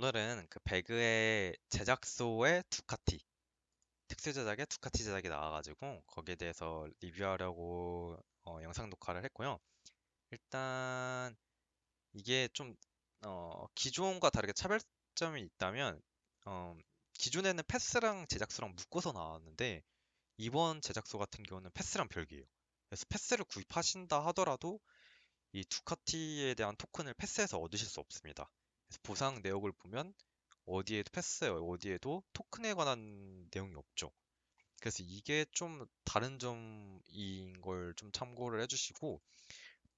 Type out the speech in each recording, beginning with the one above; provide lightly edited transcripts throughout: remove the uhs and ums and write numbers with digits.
오늘은 그 배그의 제작소의 두카티, 특수 제작의 두카티 제작이 나와가지고 거기에 대해서 리뷰하려고 영상 녹화를 했고요. 일단 이게 좀 기존과 다르게 차별점이 있다면 어, 기존에는 패스랑 제작소랑 묶어서 나왔는데 이번 제작소 같은 경우는 패스랑 별개예요. 그래서 패스를 구입하신다 하더라도 이 두카티에 대한 토큰을 패스에서 얻으실 수 없습니다. 그래서 보상 내역을 보면 어디에도 패스, 어디에도 토큰에 관한 내용이 없죠. 그래서 이게 좀 다른 점인 걸 좀 참고를 해주시고,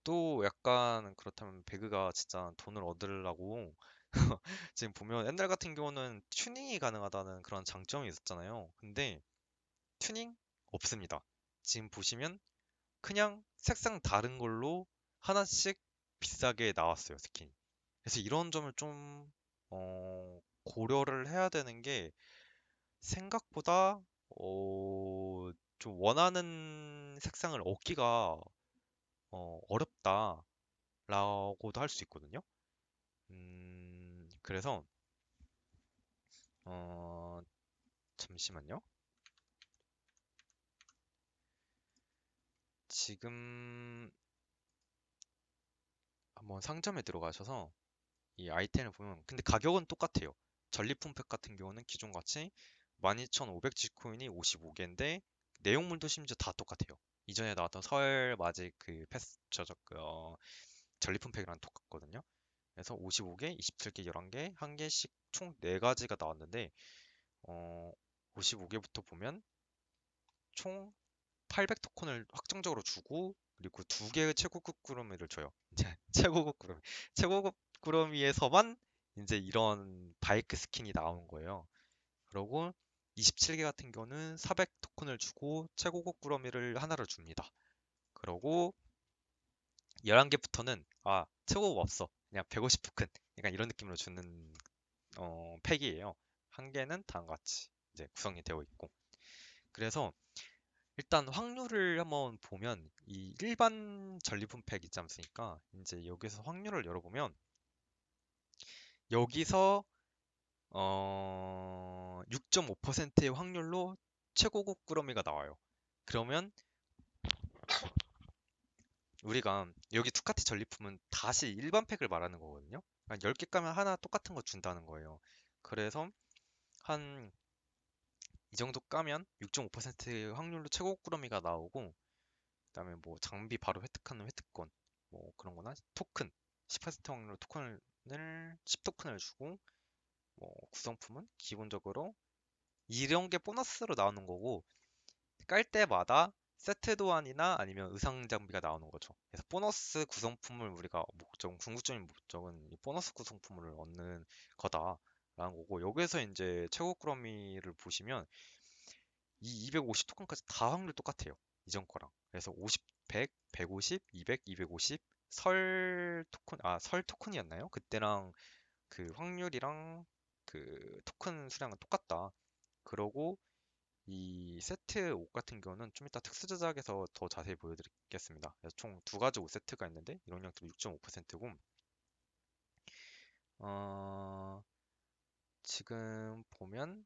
또 약간 그렇다면 배그가 진짜 돈을 얻으려고 지금 보면 옛날 같은 경우는 튜닝이 가능하다는 그런 장점이 있었잖아요. 근데 튜닝 없습니다. 지금 보시면 그냥 색상 다른 걸로 하나씩 비싸게 나왔어요, 스킨이. 그래서 이런 점을 좀 고려를 해야 되는 게 생각보다 좀 원하는 색상을 얻기가 어렵다라고도 할 수 있거든요. 그래서 어, 잠시만요. 지금 한번 상점에 들어가셔서 이 아이템을 보면 근데 가격은 똑같아요. 전리품 팩 같은 경우는 기존 같이 12,500 G코인이 55개인데 내용물도 심지어 다 똑같아요. 이전에 나왔던 설 맞이 그 패스 전리품 팩이랑 똑같거든요. 그래서 55개, 27개, 11개, 한 개씩 총 4가지가 나왔는데 55개부터 보면 총 800 토큰을 확정적으로 주고 그리고 2개의 최고급 구름이를 줘요. 이제 최고급 구름. 최고급 구름이에서만 이제 이런 바이크 스킨이 나오는 거예요. 그리고 27개 같은 경우는 400 토큰을 주고 최고급 구러미를 하나를 줍니다. 그리고 11개부터는 최고급 없어. 그냥 150 토큰. 약간 이런 느낌으로 주는 팩이에요. 한 개는 다음과 같이 이제 구성이 되어 있고. 그래서 일단 확률을 한번 보면 이 일반 전리품 팩 있지 않습니까? 이제 여기서 확률을 열어보면 여기서 6.5%의 확률로 최고급 꾸러미가 나와요. 그러면 우리가 여기 두카티 전리품은 다시 일반 팩을 말하는 거거든요. 10개 까면 하나 똑같은 거 준다는 거예요. 그래서 한 이 정도 까면 6.5%의 확률로 최고급 꾸러미가 나오고 그다음에 뭐 장비 바로 획득하는 획득권 뭐 그런 거나 토큰 10% 확률로 토큰을 10토큰을 주고 뭐 구성품은 기본적으로 이런 게 보너스로 나오는 거고 깔 때마다 세트 도안이나 아니면 의상 장비가 나오는 거죠. 그래서 보너스 구성품을 우리가 궁극적인 목적은 이 보너스 구성품을 얻는 거다라는 거고 여기서 이제 최고 꾸러미를 보시면 이 250 토큰까지 다 확률 똑같아요. 이전 거랑. 그래서 50, 100, 150, 200, 250 설 토큰이었나요? 그때랑 그 확률이랑 그 토큰 수량은 똑같다. 그러고 이 세트 옷 같은 경우는 좀 이따 특수 제작에서 더 자세히 보여드리겠습니다. 그래서 총 두 가지 옷 세트가 있는데 이용량도 6.5%고 지금 보면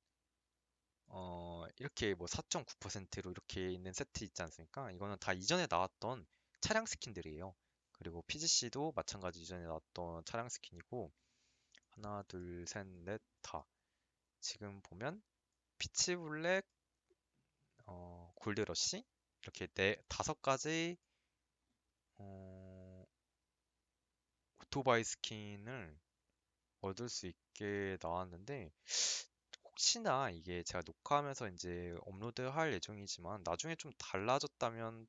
이렇게 뭐 4.9%로 이렇게 있는 세트 있지 않습니까? 이거는 다 이전에 나왔던 차량 스킨들이에요. 그리고 PGC도 마찬가지 이전에 나왔던 차량 스킨이고 하나, 둘, 셋, 넷, 다. 지금 보면 피치 블랙, 골드러시 이렇게 5가지 어, 오토바이 스킨을 얻을 수 있게 나왔는데 혹시나 이게 제가 녹화하면서 이제 업로드할 예정이지만 나중에 좀 달라졌다면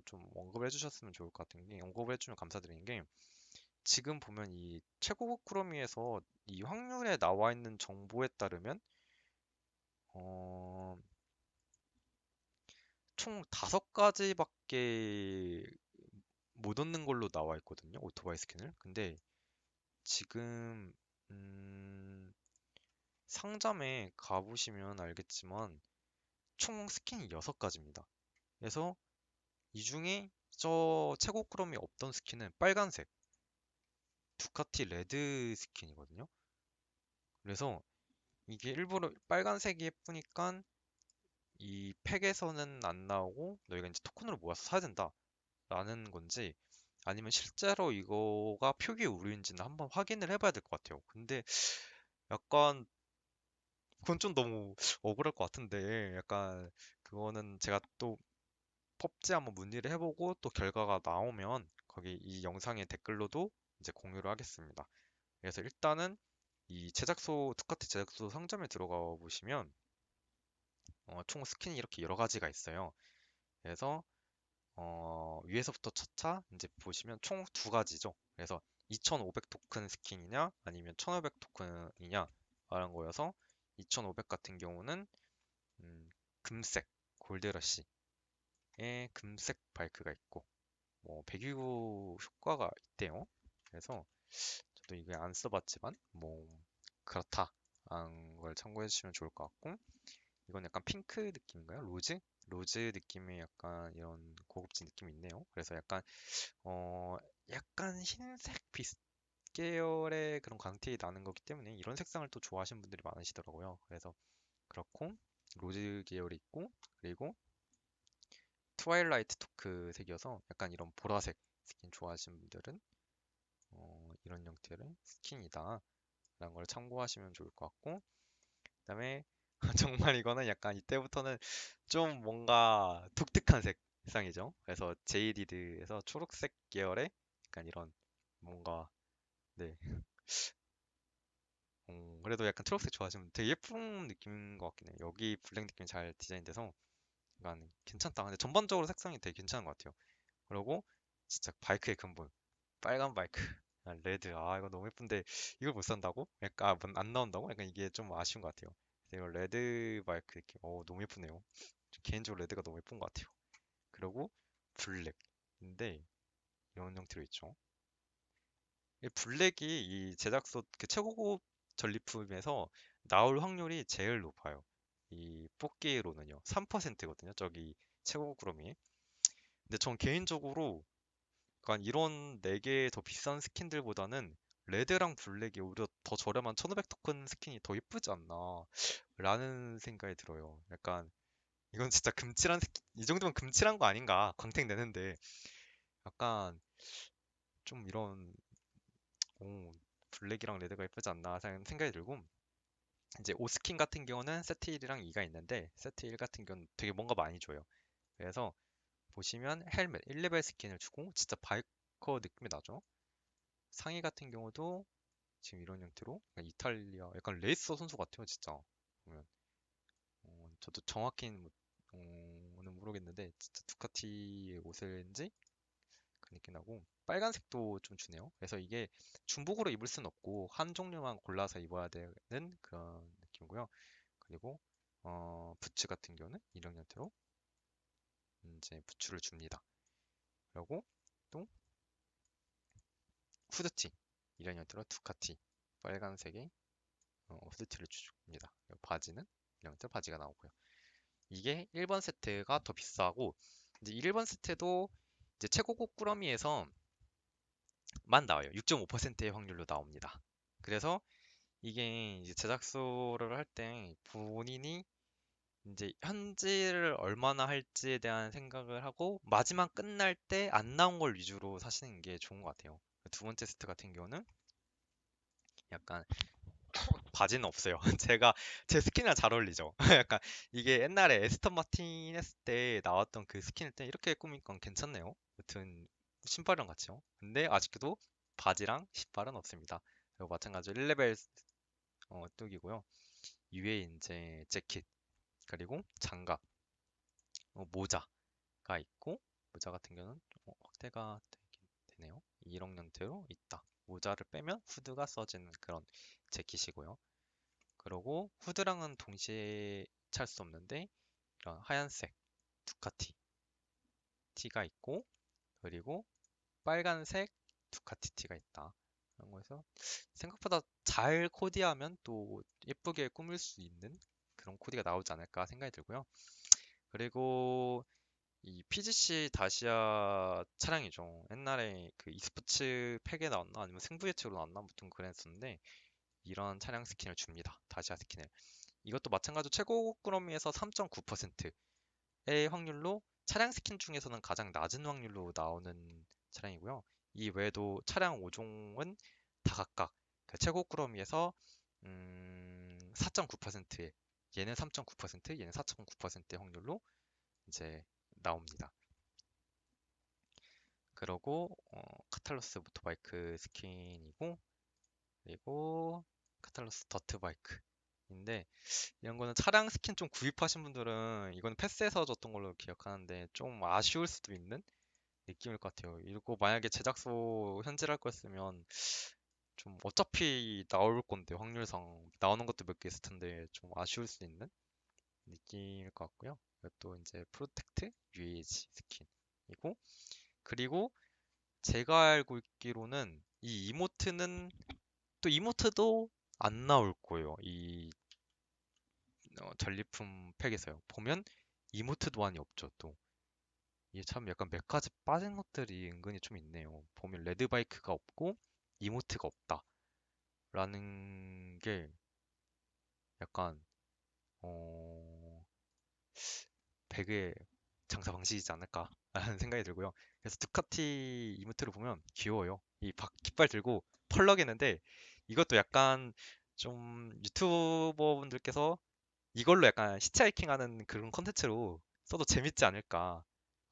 좀 언급을 해주셨으면 좋을 것 같은 게 언급을 해주면 감사드리는 게 지금 보면 이 최고급 구러미에서 이 확률에 나와 있는 정보에 따르면 어, 총 5가지밖에 못 얻는 걸로 나와 있거든요. 오토바이 스킨을. 근데 지금 상점에 가보시면 알겠지만 총 스킨이 6가지입니다. 그래서 이 중에 저 최고 크롬이 없던 스킨은 빨간색 두카티 레드 스킨이거든요. 그래서 이게 일부러 빨간색이 예쁘니까 이 팩에서는 안 나오고 너희가 이제 토큰으로 모아서 사야 된다라는 건지 아니면 실제로 이거가 표기 오류인지는 한번 확인을 해봐야 될 것 같아요. 근데 약간 그건 좀 너무 억울할 것 같은데 약간 그거는 제가 또 펍지 한번 문의를 해보고 또 결과가 나오면 거기 이 영상의 댓글로도 이제 공유를 하겠습니다. 그래서 일단은 이 제작소 두카티 제작소 상점에 들어가 보시면 총 스킨이 이렇게 여러 가지가 있어요. 그래서 위에서부터 차차 이제 보시면 총 두 가지죠. 그래서 2500 토큰 스킨이냐 아니면 1500 토큰이냐 라는 거여서 2500 같은 경우는 금색 골드러시의 금색 바이크가 있고 뭐 배기구 효과가 있대요. 그래서 저도 이게 안 써봤지만 뭐 그렇다라는 걸 참고해 주시면 좋을 것 같고 이건 약간 핑크 느낌인가요? 로즈? 로즈 느낌의 약간 이런 고급진 느낌이 있네요. 그래서 어 약간 흰색 비슷 계열의 그런 광택이 나는 거기 때문에 이런 색상을 또 좋아하시는 분들이 많으시더라고요. 그래서 그렇고 로즈 계열이 있고 그리고 트와일라이트 토크 색이어서 약간 이런 보라색 스킨 좋아하시는 분들은 이런 형태의 스킨이다 라는 걸 참고하시면 좋을 것 같고 그다음에 정말 이거는 약간 이때부터는 좀 뭔가 독특한 색상이죠. 그래서 제이디드에서 초록색 계열의 약간 이런 뭔가 네. 그래도 약간 초록색 좋아하시면 되게 예쁜 느낌인 것 같긴 해요. 여기 블랙 느낌이 잘 디자인돼서 약간 괜찮다. 근데 전반적으로 색상이 되게 괜찮은 것 같아요. 그리고 진짜 바이크의 근본 빨간 바이크 레드 이거 너무 예쁜데 이걸 못 산다고? 약간 안 나온다고? 약간 이게 좀 아쉬운 것 같아요. 그래서 이거 레드 바이크 느낌 너무 예쁘네요. 개인적으로 레드가 너무 예쁜 것 같아요. 그리고 블랙인데 이런 형태로 있죠. 이 블랙이 이 제작소 그 최고급 전리품에서 나올 확률이 제일 높아요. 이 뽑기로는요. 3%거든요. 저기 최고급 크롬이. 근데 전 개인적으로 약간 이런 4개 더 비싼 스킨들보다는 레드랑 블랙이 오히려 더 저렴한 1500 토큰 스킨이 더 예쁘지 않나 라는 생각이 들어요. 약간 이건 진짜 금칠한 스킨, 이 정도면 금칠한 거 아닌가 광택 내는데 약간 좀 이런 블랙이랑 레드가 예쁘지 않나 생각이 들고 이제 옷 스킨 같은 경우는 세트 1이랑 2가 있는데 세트 1 같은 경우는 되게 뭔가 많이 줘요. 그래서 보시면 헬멧 1레벨 스킨을 주고 진짜 바이커 느낌이 나죠. 상의 같은 경우도 지금 이런 형태로 약간 이탈리아 약간 레이서 선수 같아요 진짜 보면 저도 정확히는 는 모르겠는데 진짜 두카티의 옷인지 그 느낌 나고 빨간색도 좀 주네요. 그래서 이게 중복으로 입을 순 없고 한 종류만 골라서 입어야 되는 그런 느낌이고요. 그리고 부츠 같은 경우는 이런 형태로 이제 부츠를 줍니다. 그리고 또 후드티 이런 형태로 두카티 빨간색의 후드티를 줍니다. 그리고 바지는 이런 형태로 바지가 나오고요. 이게 1번 세트가 더 비싸고 이제 1번 세트도 이제 최고급 꾸러미에서만 나와요. 6.5%의 확률로 나옵니다. 그래서 이게 이제 제작소를 할 때 본인이 이제 현질을 얼마나 할지에 대한 생각을 하고 마지막 끝날 때 안 나온 걸 위주로 사시는 게 좋은 것 같아요. 두 번째 세트 같은 경우는 약간 바지는 없어요. 제 스킨이랑 잘 어울리죠. 약간 이게 옛날에 에스턴 마틴 했을 때 나왔던 그 스킨일 때 이렇게 꾸미니까 괜찮네요. 여튼 신발이랑 같이요. 근데 아직도 바지랑 신발은 없습니다. 그리고 마찬가지로 1레벨 뚝이고요. 위에 이제 재킷 그리고 장갑, 모자가 있고 모자 같은 경우는 확대가 되네요. 이런 형태로 있다. 모자를 빼면 후드가 써지는 그런 재킷이고요. 그리고 후드랑은 동시에 찰 수 없는데 이런 하얀색 두카티 티가 있고 그리고 빨간색 두카티 티가 있다. 그런 거에서 생각보다 잘 코디하면 또 예쁘게 꾸밀 수 있는 그런 코디가 나오지 않을까 생각이 들고요. 그리고 이 PGC 다시아 차량이죠. 옛날에 그 e스포츠 팩에 나왔나 아니면 승부예측으로 나왔나 무튼 그랬었는데 이런 차량 스킨을 줍니다. 다시아 스킨을. 이것도 마찬가지로 최고 꾸러미에서 3.9%의 확률로 차량 스킨 중에서는 가장 낮은 확률로 나오는 차량이고요. 이 외에도 차량 5종은 다 각각 그 최고 꾸러미에서 4.9%의 얘는 3.9%, 얘는 4.9%의 확률로 이제 나옵니다. 그리고 카탈로스 모토바이크 스킨이고 그리고 카탈로스 더트바이크인데 이런 거는 차량 스킨 좀 구입하신 분들은 이건 패스해서 줬던 걸로 기억하는데 좀 아쉬울 수도 있는 느낌일 것 같아요. 이거 만약에 제작소 현질할 거였으면 좀 어차피 나올 건데 확률상 나오는 것도 몇 개 있을 텐데 좀 아쉬울 수 있는 느낌일 것 같고요. 또 이제 프로텍트 UAG 스킨이고 그리고 제가 알고 있기로는 이 이모트는 또 이모트도 안 나올 거예요. 이 전리품 팩에서요. 보면 이모트 도안이 없죠. 또 이게 참 약간 몇 가지 빠진 것들이 은근히 좀 있네요. 보면 레드바이크가 없고 이모트가 없다라는 게 약간 어 배그의 장사 방식이지 않을까라는 생각이 들고요. 그래서 두카티 이모트를 보면 귀여워요. 이 깃발 들고 펄럭이는데 이것도 약간 좀 유튜버 분들께서 이걸로 약간 히치하이킹하는 그런 컨텐츠로 써도 재밌지 않을까.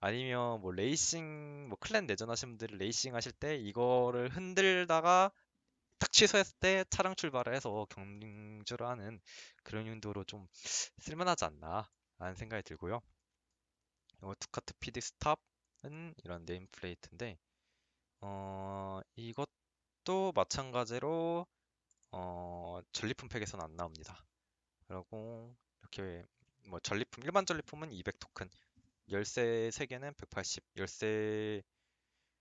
아니면 뭐 레이싱, 뭐 클랜 내전 하시는 분들이 레이싱 하실 때 이거를 흔들다가 딱 취소했을 때 차량 출발을 해서 경주를 하는 그런 용도로 좀 쓸만하지 않나 라는 생각이 들고요. 두카트 PD 스탑은 이런 네임 플레이트인데 이것도 마찬가지로 전리품 팩에서는 안 나옵니다. 그리고 이렇게 뭐 전리품 일반 전리품은 200 토큰, 열쇠 3개는 180, 열쇠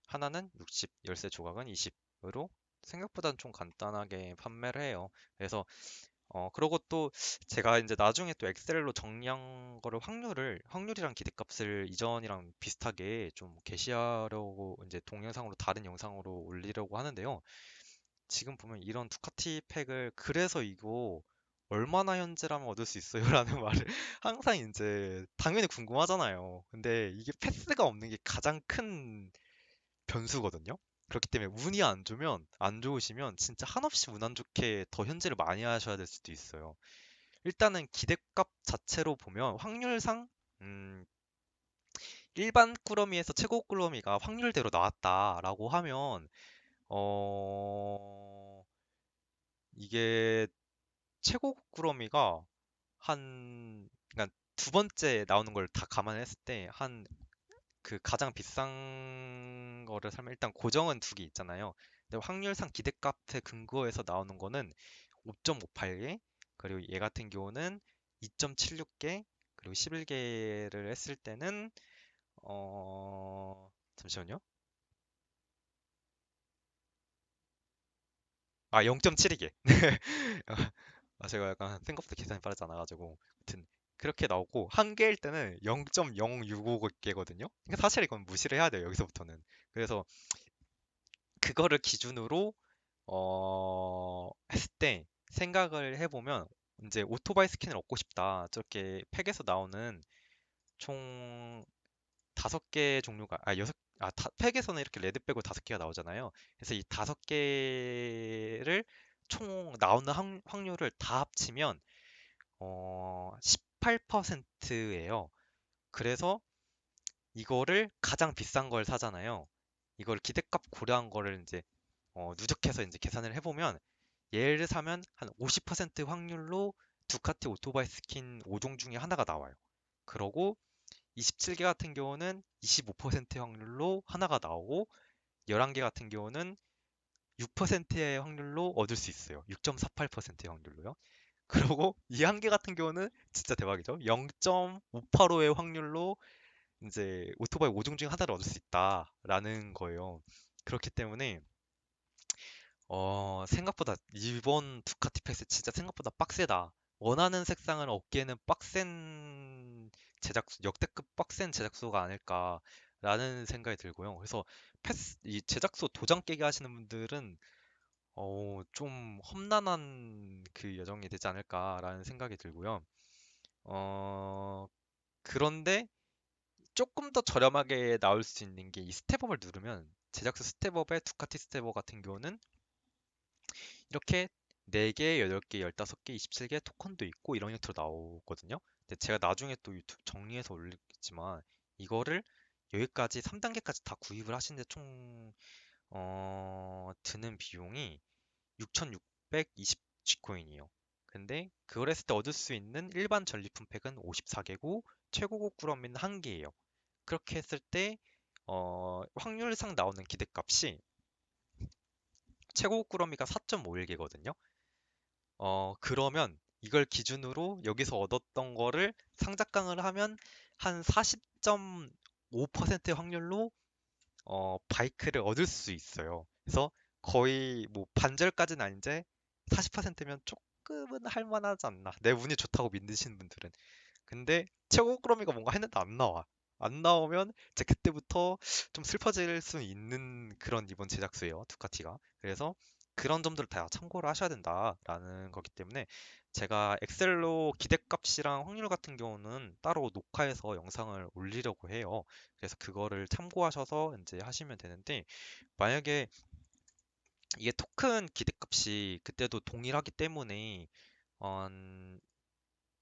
하나는 60, 열쇠 조각은 20으로 생각보다는 좀 간단하게 판매를 해요. 그래서 그러고 또 제가 이제 나중에 또 엑셀로 정리한 거를 확률이랑 기대값을 이전이랑 비슷하게 좀 게시하려고 이제 동영상으로 다른 영상으로 올리려고 하는데요. 지금 보면 이런 두카티 팩을 그래서 이거 얼마나 현질하면 얻을 수 있어요? 라는 말을 항상 이제 당연히 궁금하잖아요. 근데 이게 패스가 없는 게 가장 큰 변수거든요. 그렇기 때문에 운이 안 좋으시면 진짜 한없이 운 안 좋게 더 현질을 많이 하셔야 될 수도 있어요. 일단은 기대값 자체로 보면 확률상 음, 일반 꾸러미에서 최고 꾸러미가 확률대로 나왔다라고 하면 어, 이게 최고 꾸러미가 그러니까 두 번째 나오는 걸 다 감안했을 때 그 가장 비싼 거를 사면 일단 고정은 두 개 있잖아요. 근데 확률상 기대값에 근거해서 나오는 거는 5.58개, 그리고 얘 같은 경우는 2.76개, 그리고 11개를 했을 때는 잠시만요. 0.72개. 제가 약간 생각보다 계산이 빠르지 않아가지고 아무튼 그렇게 나오고 한 개일 때는 0.065개거든요. 그러니까 사실 이건 무시를 해야 돼요. 여기서부터는. 그래서 그거를 기준으로 했을 때 생각을 해보면 이제 오토바이 스킨을 얻고 싶다. 저렇게 팩에서 나오는 총 다섯 개 종류가 여섯 팩에서는 이렇게 레드 빼고 다섯 개가 나오잖아요. 그래서 이 다섯 개를 총 나오는 확률을 다 합치면 18%예요. 그래서 이거를 가장 비싼 걸 사잖아요. 이걸 기대값 고려한 거를 이제 누적해서 이제 계산을 해보면 얘를 사면 한 50% 확률로 두카티 오토바이 스킨 5종 중에 하나가 나와요. 그러고 27개 같은 경우는 25% 확률로 하나가 나오고 11개 같은 경우는 6%의 확률로 얻을 수 있어요. 6.48%의 확률로요. 그리고 이 한 개 같은 경우는 진짜 대박이죠. 0.585의 확률로 이제 오토바이 5종 중에 하나를 얻을 수 있다라는 거예요. 그렇기 때문에 생각보다 이번 두카티 팩스 진짜 생각보다 빡세다. 원하는 색상을 얻기에는 빡센 역대급 빡센 제작소가 아닐까라는 생각이 들고요. 그래서 이 제작소 도장 깨기 하시는 분들은 좀 험난한 그 여정이 되지 않을까라는 생각이 들고요. 어, 그런데 조금 더 저렴하게 나올 수 있는 게 이 스텝업을 누르면 제작소 스텝업의 두카티 스텝업 같은 경우는 이렇게 4개, 8개, 15개, 27개 토큰도 있고 이런 형태로 나오거든요. 근데 제가 나중에 또 유튜브 정리해서 올리겠지만 이거를 여기까지 3단계까지 다 구입을 하시는데 총 드는 비용이 6,620 G코인이에요. 근데 그걸 했을 때 얻을 수 있는 일반 전리품 팩은 54개고 최고급 꾸러미는 1개예요. 그렇게 했을 때 확률상 나오는 기대값이 최고급 꾸러미가 4.51개거든요. 그러면 이걸 기준으로 여기서 얻었던 거를 상작강을 하면 한 40.5%의 확률로 바이크를 얻을 수 있어요. 그래서 거의 뭐 반절까지는 아닌데 40%면 조금은 할만하지 않나. 내 운이 좋다고 믿으시는 분들은. 근데 최고 꾸러미가 뭔가 했는데 안 나와. 안 나오면 이제 그때부터 좀 슬퍼질 수 있는 그런 이번 제작수예요. 두카티가. 그래서 그런 점들을 다 참고를 하셔야 된다라는 거기 때문에 제가 엑셀로 기대값이랑 확률 같은 경우는 따로 녹화해서 영상을 올리려고 해요. 그래서 그거를 참고하셔서 이제 하시면 되는데 만약에 이게 토큰 기대값이 그때도 동일하기 때문에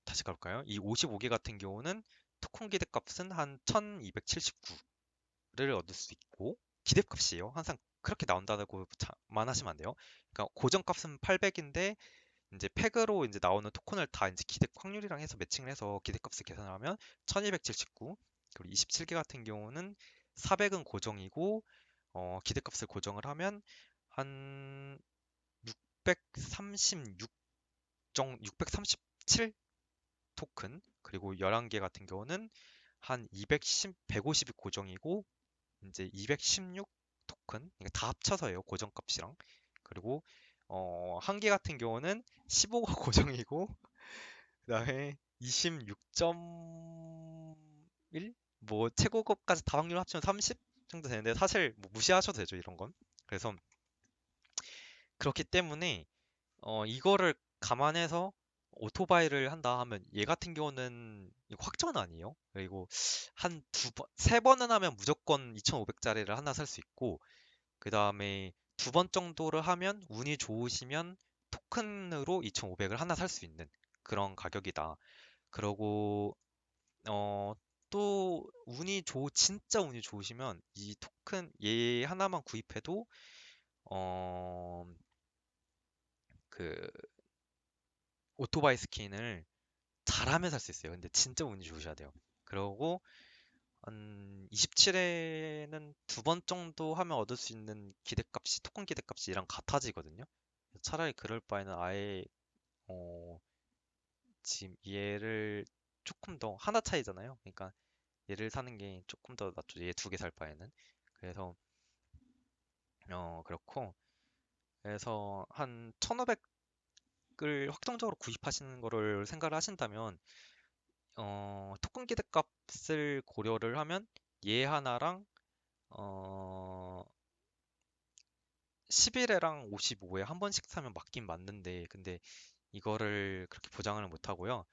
다시 가볼까요? 이 55개 같은 경우는 토큰 기대값은 한 1279를 얻을 수 있고 기대값이에요. 항상 그렇게 나온다고만 하시면 안 돼요. 그러니까 고정값은 800인데 이제 팩으로 이제 나오는 토큰을 다 이제 기대 확률이랑 해서 매칭을 해서 기대값을 계산을 하면 1279 그리고 27개 같은 경우는 400은 고정이고 기대값을 고정을 하면 한 636 637 토큰 그리고 11개 같은 경우는 한 150이 고정이고 이제 216 토큰 이게 다 합쳐서예요 고정값이랑 그리고 한 개 같은 경우는 15가 고정이고 그다음에 26.1 뭐 최고급까지 다 확률 합치면 30 정도 되는데 사실 뭐 무시하셔도 되죠 이런 건 그래서 그렇기 때문에 이거를 감안해서 오토바이를 한다 하면 얘 같은 경우는 이거 확정은 아니에요. 그리고 한 두 번, 세 번은 하면 무조건 2,500짜리를 하나 살 수 있고, 그 다음에 두 번 정도를 하면 운이 좋으시면 토큰으로 2,500을 하나 살 수 있는 그런 가격이다. 그러고 또 진짜 운이 좋으시면 이 토큰 얘 하나만 구입해도 어, 그 오토바이 스킨을 잘하면 살 수 있어요. 근데 진짜 운이 좋으셔야 돼요. 그러고 한 27회는 두 번 정도 하면 얻을 수 있는 기대값이 토큰 기대값이 얘랑 같아지거든요. 차라리 그럴 바에는 아예 어, 지금 얘를 조금 더 하나 차이잖아요. 그러니까 얘를 사는 게 조금 더 낫죠. 얘 두 개 살 바에는. 그래서 그렇고 그래서 한 1,500을 확정적으로 구입하시는 거를 생각을 하신다면 토큰 기대값을 고려를 하면 얘 하나랑 어, 11회랑 55회 한 번씩 사면 맞긴 맞는데 근데 이거를 그렇게 보장을 못 하고요.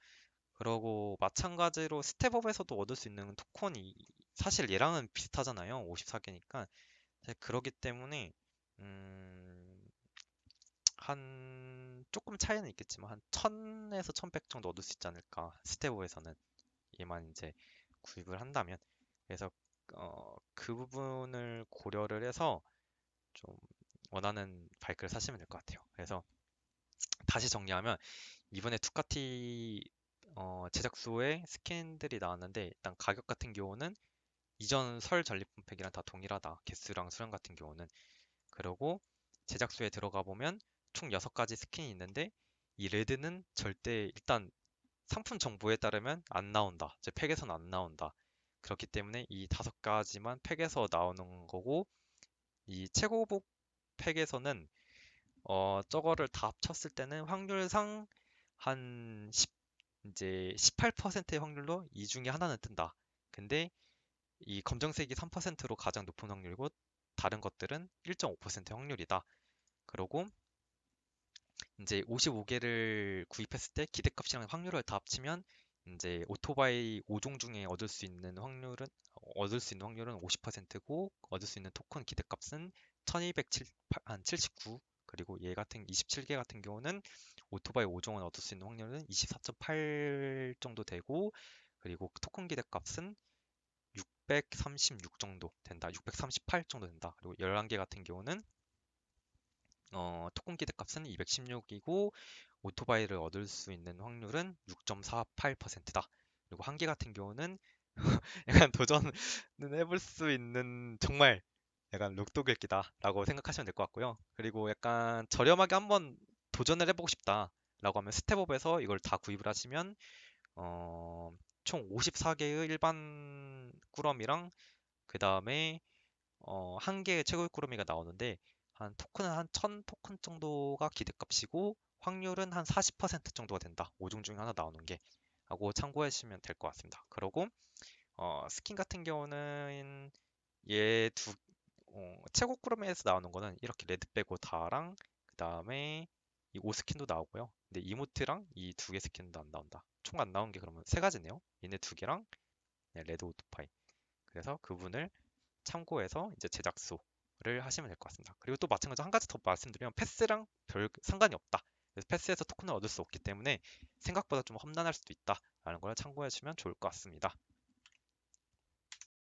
그러고 마찬가지로 스텝업에서도 얻을 수 있는 토큰이 사실 얘랑은 비슷하잖아요. 54개니까. 그러기 때문에 음, 한 조금 차이는 있겠지만 한 1000에서 1100 정도 얻을 수 있지 않을까. 스텝업에서는 얘만 이제 구입을 한다면. 그래서 그 부분을 고려를 해서 좀 원하는 바이크를 사시면 될 것 같아요. 그래서 다시 정리하면 이번에 두카티 제작소에 스킨들이 나왔는데 일단 가격 같은 경우는 이전 설 전리품 팩이랑 다 동일하다. 개수랑 수량 같은 경우는. 그리고 제작소에 들어가 보면 총 6가지 스킨이 있는데 이 레드는 절대 일단 상품 정보에 따르면 안 나온다. 제 팩에서는 안 나온다. 그렇기 때문에 이 5가지만 팩에서 나오는 거고 이 최고급 팩에서는 저거를 다 합쳤을 때는 확률상 한 10, 이제 18%의 확률로 이 중에 하나는 뜬다. 근데 이 검정색이 3%로 가장 높은 확률이고 다른 것들은 1.5% 확률이다. 그리고 이제 55개를 구입했을 때 기대값이랑 확률을 다 합치면 이제 오토바이 5종 중에 얻을 수 있는 확률은 50%고 얻을 수 있는 토큰 기대값은 1279. 그리고 얘 같은 27개 같은 경우는 오토바이 5종을 얻을 수 있는 확률은 24.8 정도 되고, 그리고 토큰 기대값은 636 정도 된다. 638 정도 된다. 그리고 11개 같은 경우는 토큰 기대값은 216이고 오토바이를 얻을 수 있는 확률은 6.48%다. 그리고 한 개 같은 경우는 약간 도전은 해볼 수 있는 정말 약간 로또 긁기다라고 생각하시면 될 것 같고요. 그리고 약간 저렴하게 한번 도전을 해보고 싶다라고 하면 스텝업에서 이걸 다 구입을 하시면 어, 총 54개의 일반 꾸러미랑 그 다음에 한 개의 최고의 꾸러미가 나오는데 한 토큰은 한 1000 토큰 정도가 기대값이고 확률은 한 40% 정도가 된다. 5종 중에 하나 나오는 게 하고 참고해 주시면 될 것 같습니다. 그리고 스킨 같은 경우는 얘 최고 꾸러미에서 나오는 거는 이렇게 레드 빼고 다랑 그 다음에 이 5스킨도 나오고요. 근데 이모트랑 이 두 개 스킨도 안 나온다. 총 안 나온 게 그러면 세 가지네요. 얘네 두 개랑 레드 오토파이. 그래서 그분을 참고해서 이제 제작소를 하시면 될 것 같습니다. 그리고 또 마찬가지로 한 가지 더 말씀드리면 패스랑 별 상관이 없다. 그래서 패스에서 토큰을 얻을 수 없기 때문에 생각보다 좀 험난할 수도 있다라는 걸 참고해 주시면 좋을 것 같습니다.